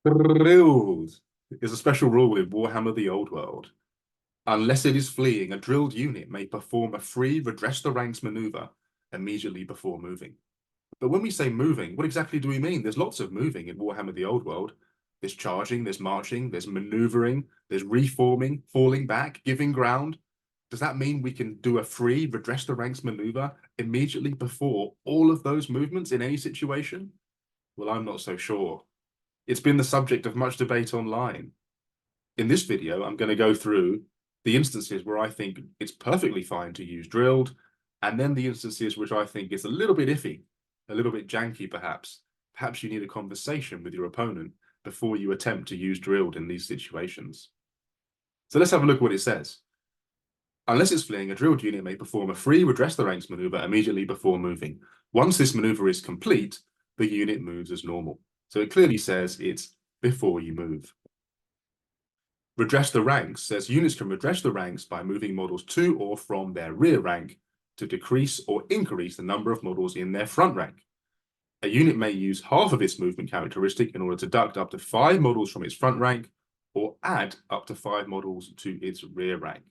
Drilled is a special rule in Warhammer the Old World. Unless it is fleeing, a drilled unit may perform a free redress the ranks maneuver immediately before moving. But when we say moving, what exactly do we mean? There's lots of moving in Warhammer the Old World. There's charging, there's marching, there's maneuvering, there's reforming, falling back, giving ground. Does that mean we can do a free redress the ranks maneuver immediately before all of those movements in any situation? Well, I'm not so sure. It's been the subject of much debate online. In this video, I'm going to go through the instances where I think it's perfectly fine to use drilled, and then the instances which I think is a little bit iffy, a little bit janky perhaps. Perhaps you need a conversation with your opponent before you attempt to use drilled in these situations. So let's have a look at what it says. Unless it's fleeing, a drilled unit may perform a free redress the ranks maneuver immediately before moving. Once this maneuver is complete, the unit moves as normal. So it clearly says it's before you move. Redress the ranks says units can redress the ranks by moving models to or from their rear rank to decrease or increase the number of models in their front rank. A unit may use half of its movement characteristic in order to deduct up to 5 models from its front rank or add up to 5 models to its rear rank.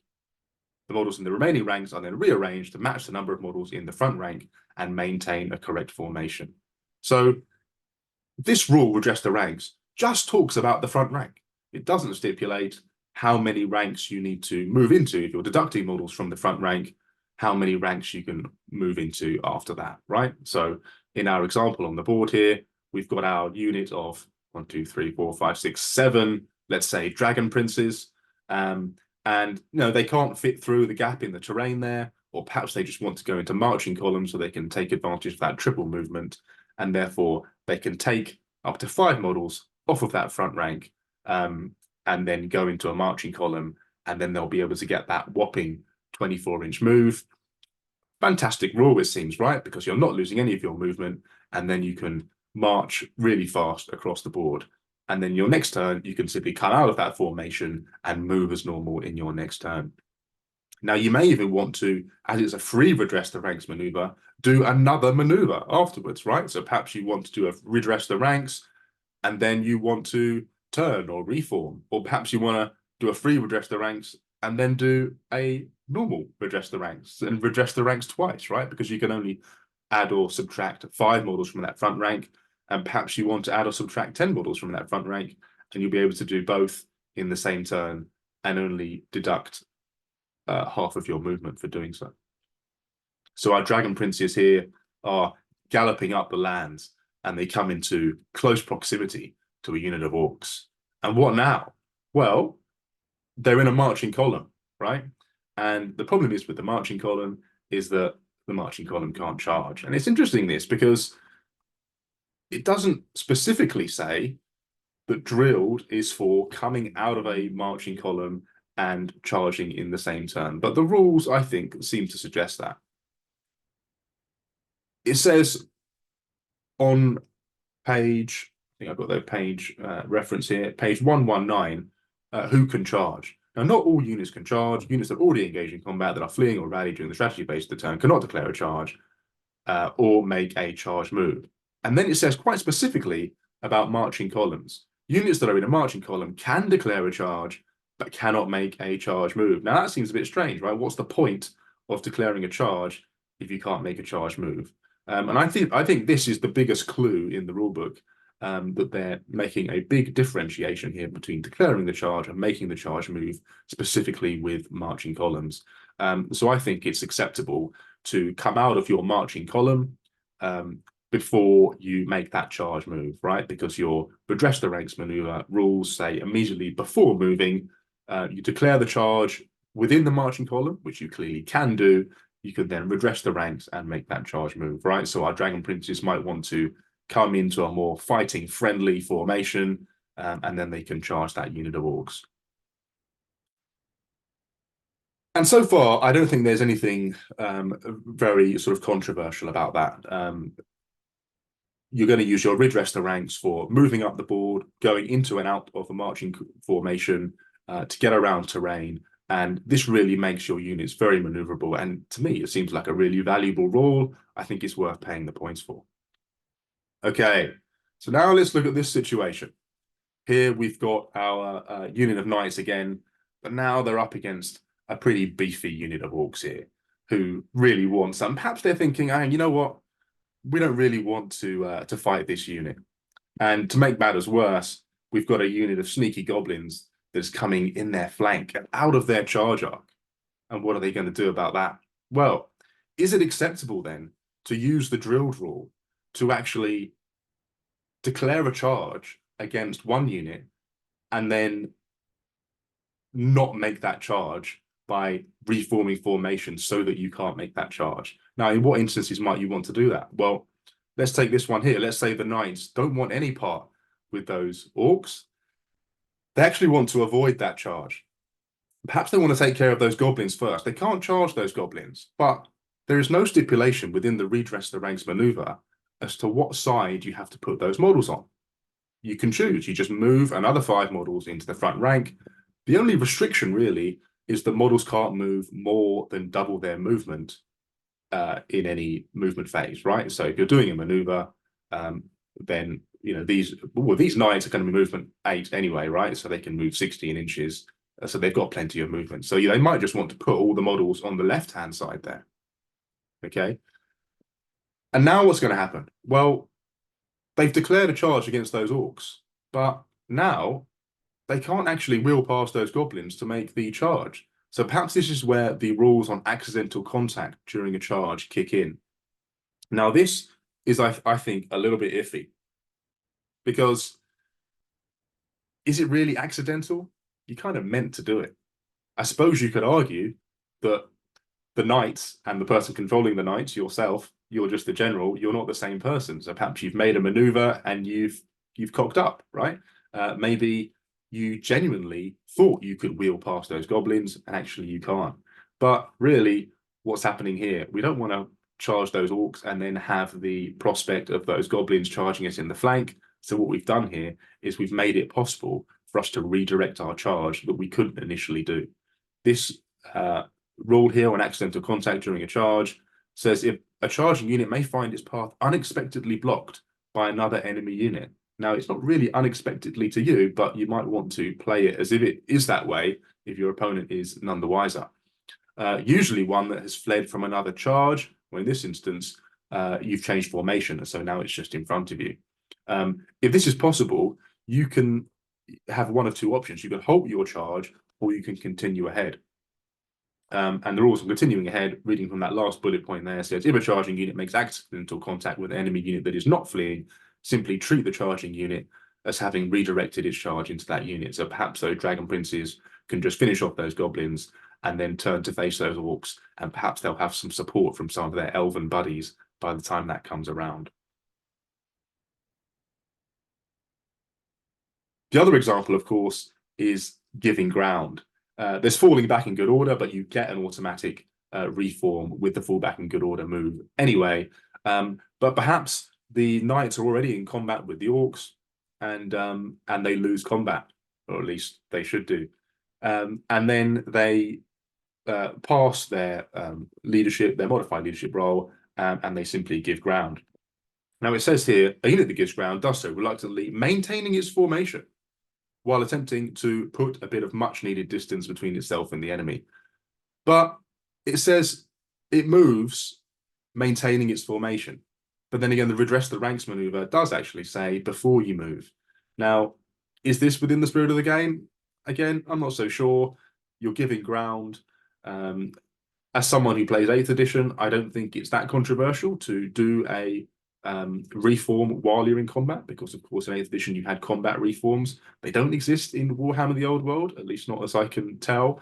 The models in the remaining ranks are then rearranged to match the number of models in the front rank and maintain a correct formation. So this rule, redress the ranks, just talks about the front rank. It doesn't stipulate how many ranks you need to move into if you're deducting models from the front rank, how many ranks you can move into after that, right? So in our example on the board here, we've got our unit of 1, 2, 3, 4, 5, 6, 7, let's say dragon princes. And they can't fit through the gap in the terrain there, or perhaps they just want to go into marching columns so they can take advantage of that triple movement, and therefore they can take up to 5 models off of that front rank and then go into a marching column, and then they'll be able to get that whopping 24-inch move. Fantastic rule, it seems, right? Because you're not losing any of your movement, and then you can march really fast across the board. And then your next turn, you can simply come out of that formation and move as normal in your next turn. Now, you may even want to, as it's a free redress the ranks maneuver, do another maneuver afterwards, right? So perhaps you want to do a redress the ranks, and then you want to turn or reform, or perhaps you want to do a free redress the ranks and then do a normal redress the ranks and redress the ranks twice, right? Because you can only add or subtract 5 models from that front rank, and perhaps you want to add or subtract 10 models from that front rank, and you'll be able to do both in the same turn and only deduct half of your movement for doing so. So our dragon princes here are galloping up the lands, and they come into close proximity to a unit of orcs. And what now? Well, they're in a marching column, right? And the problem is with the marching column is that the marching column can't charge. And it's interesting this because it doesn't specifically say that drilled is for coming out of a marching column and charging in the same turn. But the rules, I think, seem to suggest that. It says on page, I think I've got the page reference here, page 119, who can charge. Now, not all units can charge. Units that are already engaged in combat that are fleeing or rallying during the strategy phase of the turn cannot declare a charge or make a charge move. And then it says quite specifically about marching columns. Units that are in a marching column can declare a charge, but cannot make a charge move. Now, that seems a bit strange, right? What's the point of declaring a charge if you can't make a charge move? And I think this is the biggest clue in the rulebook, that they're making a big differentiation here between declaring the charge and making the charge move, specifically with marching columns. So I think it's acceptable to come out of your marching column before you make that charge move, right? Because your redress the ranks maneuver rules say immediately before moving, you declare the charge within the marching column, which you clearly can do. You can then redress the ranks and make that charge move, right? So our dragon princes might want to come into a more fighting friendly formation, and then they can charge that unit of orcs. And so far, I don't think there's anything very sort of controversial about that. You're going to use your redress the ranks for moving up the board, going into and out of a marching formation to get around terrain. And this really makes your units very maneuverable. And to me, it seems like a really valuable rule. I think it's worth paying the points for. Okay, so now let's look at this situation. Here we've got our unit of knights again, but now they're up against a pretty beefy unit of orcs here who really want some. Perhaps they're thinking, oh, you know what? We don't really want to fight this unit. And to make matters worse, we've got a unit of sneaky goblins that's coming in their flank and out of their charge arc. And what are they going to do about that? Well, is it acceptable then to use the drilled rule to actually declare a charge against one unit and then not make that charge by reforming formation so that you can't make that charge? Now, in what instances might you want to do that? Well, let's take this one here. Let's say the knights don't want any part with those orcs. They actually want to avoid that charge. Perhaps they want to take care of those goblins first. They can't charge those goblins, but there is no stipulation within the redress the ranks maneuver as to what side you have to put those models on. You can choose. You just move another 5 models into the front rank. The only restriction really is that models can't move more than double their movement in any movement phase, right? So if you're doing a maneuver, then these knights are going to be movement 8 anyway, right? So they can move 16 inches. So they've got plenty of movement. So they might just want to put all the models on the left-hand side there. Okay. And now what's going to happen? Well, they've declared a charge against those orcs, but now they can't actually wheel past those goblins to make the charge. So perhaps this is where the rules on accidental contact during a charge kick in. Now, this is, I think, a little bit iffy because is it really accidental? You kind of meant to do it. I suppose you could argue that the knights and the person controlling the knights, yourself, you're just the general, you're not the same person. So perhaps you've made a maneuver and you've cocked up, right? Maybe you genuinely thought you could wheel past those goblins and actually you can't. But really, what's happening here? We don't want to charge those orcs and then have the prospect of those goblins charging us in the flank. So what we've done here is we've made it possible for us to redirect our charge that we couldn't initially do. This rule here on accidental contact during a charge says if a charging unit may find its path unexpectedly blocked by another enemy unit. Now, it's not really unexpectedly to you, but you might want to play it as if it is that way if your opponent is none the wiser. Usually one that has fled from another charge, or in this instance, you've changed formation, so now it's just in front of you. If this is possible, you can have one of two options. You can halt your charge, or you can continue ahead. And the rules on continuing ahead, reading from that last bullet point there, says if a charging unit makes accidental contact with an enemy unit that is not fleeing, simply treat the charging unit as having redirected its charge into that unit. So perhaps those dragon princes can just finish off those goblins and then turn to face those orcs, and perhaps they'll have some support from some of their elven buddies by the time that comes around. The other example, of course, is giving ground. There's falling back in good order, but you get an automatic reform with the fall back in good order move anyway. But perhaps the knights are already in combat with the orcs, and they lose combat, or at least they should do. And then they pass their leadership, their modified leadership role, and they simply give ground. Now it says here, a unit that gives ground does so reluctantly, maintaining its formation, while attempting to put a bit of much needed distance between itself and the enemy. But it says it moves maintaining its formation. But then again, the redress the ranks maneuver does actually say before you move. Now, is this within the spirit of the game? Again, I'm not so sure. You're giving ground. As someone who plays 8th edition, I don't think it's that controversial to do a reform while you're in combat, because of course in 8th edition you had combat reforms. They don't exist in Warhammer the Old World, at least not as I can tell.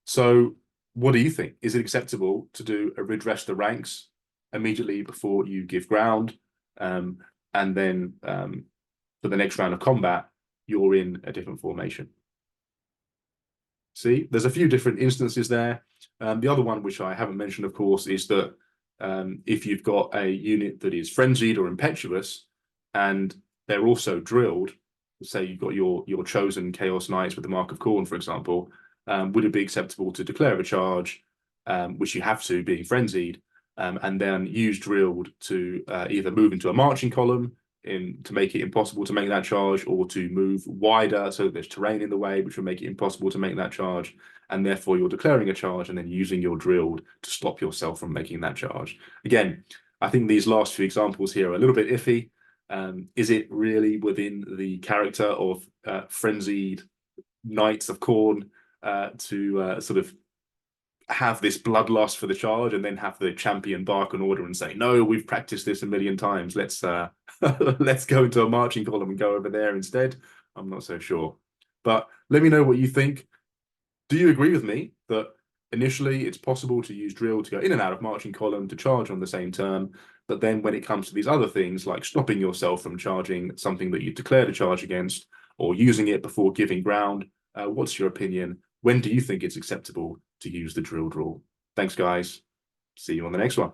So what do you think? Is it acceptable to do a redress the ranks immediately before you give ground, and then for the next round of combat you're in a different formation? See, there's a few different instances there. The other one, which I haven't mentioned, of course, is that if you've got a unit that is frenzied or impetuous and they're also drilled, say you've got your chosen Chaos Knights with the Mark of Khorne, for example, would it be acceptable to declare a charge, which you have to, being frenzied, and then use drilled to either move into a marching column to make it impossible to make that charge, or to move wider so that there's terrain in the way, which will make it impossible to make that charge. And therefore, you're declaring a charge and then using your drilled to stop yourself from making that charge. Again, I think these last few examples here are a little bit iffy. Is it really within the character of frenzied Knights of Khorne to sort of have this bloodlust for the charge and then have the champion bark an order and say, no, we've practiced this a million times. Let's let's go into a marching column and go over there instead? I'm not so sure. But let me know what you think. Do you agree with me that initially it's possible to use drill to go in and out of marching column to charge on the same turn, but then when it comes to these other things like stopping yourself from charging something that you declared a charge against or using it before giving ground, what's your opinion? When do you think it's acceptable to use the drilled rule? Thanks, guys. See you on the next one.